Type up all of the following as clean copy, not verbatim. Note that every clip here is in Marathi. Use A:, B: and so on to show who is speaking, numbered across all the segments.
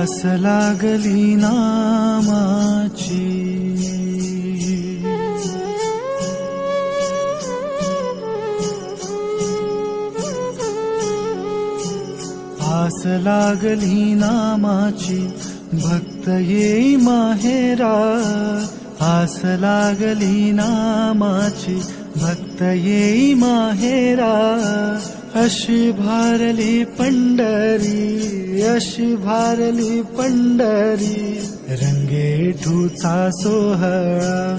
A: आस लागली नामाची, आस लागली नामाची, भक्त येई माहेरा. आस लागली नामाची, भक्त येई माहेरा. अशी भारली पंढरी, अशी भारली पंढरी. रंगेठूचा सोहळा,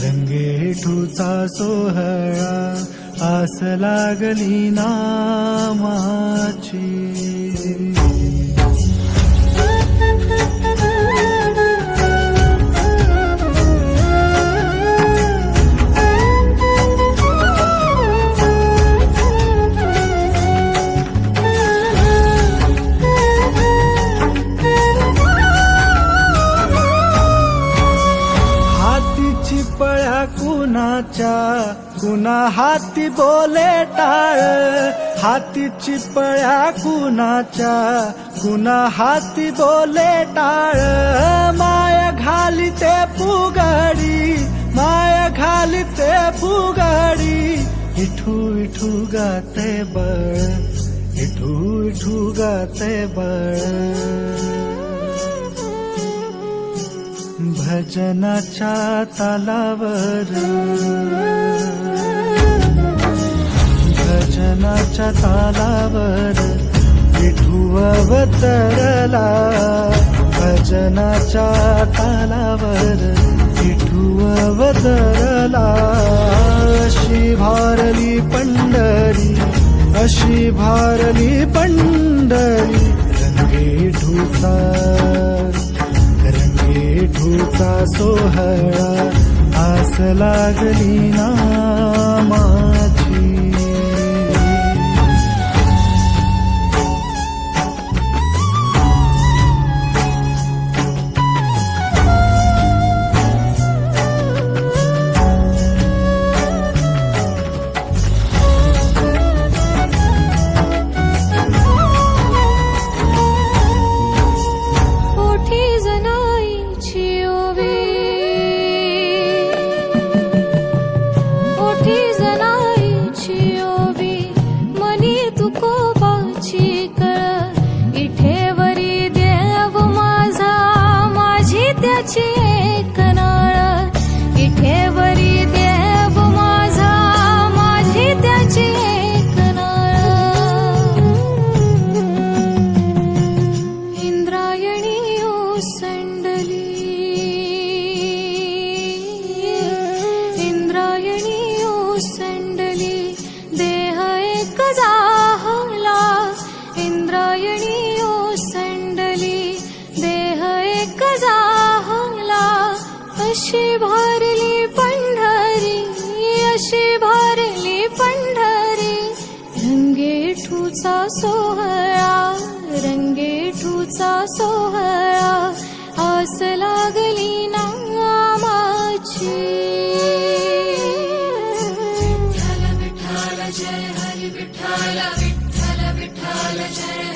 A: रंगेठूचा सोहळा. आस लागली नामाची. पळ्या कुणाच्या, कुणा हाती बोले टाळ. हातीची पळ्या कुणाच्या, कुणा हाती बोले टाळ. माया घालिते फुगडी, माया घालिते फुगडी. इठू इठू गाते बळ, इठू इठू गाते बळ. भजनाच्या तालावर, भजनाच्या तालावर विठू अवतरला. भजनाच्या तालावर विठू अवतरला. अशी भारली पंढरी, अशी भारली पंढरी. रंगेठूचा, रंगेठूचा सोहळा. आस लागली नामाची.
B: अशी भारली पंढरी, अशी भारली पंढरी. रंगेठूचा सोहळा, रंगेठूचा सोहळा. आस लागली नामाची.
C: विठ्ठल विठ्ठल जय हरी विठ्ठल, विठ्ठल विठ्ठल जय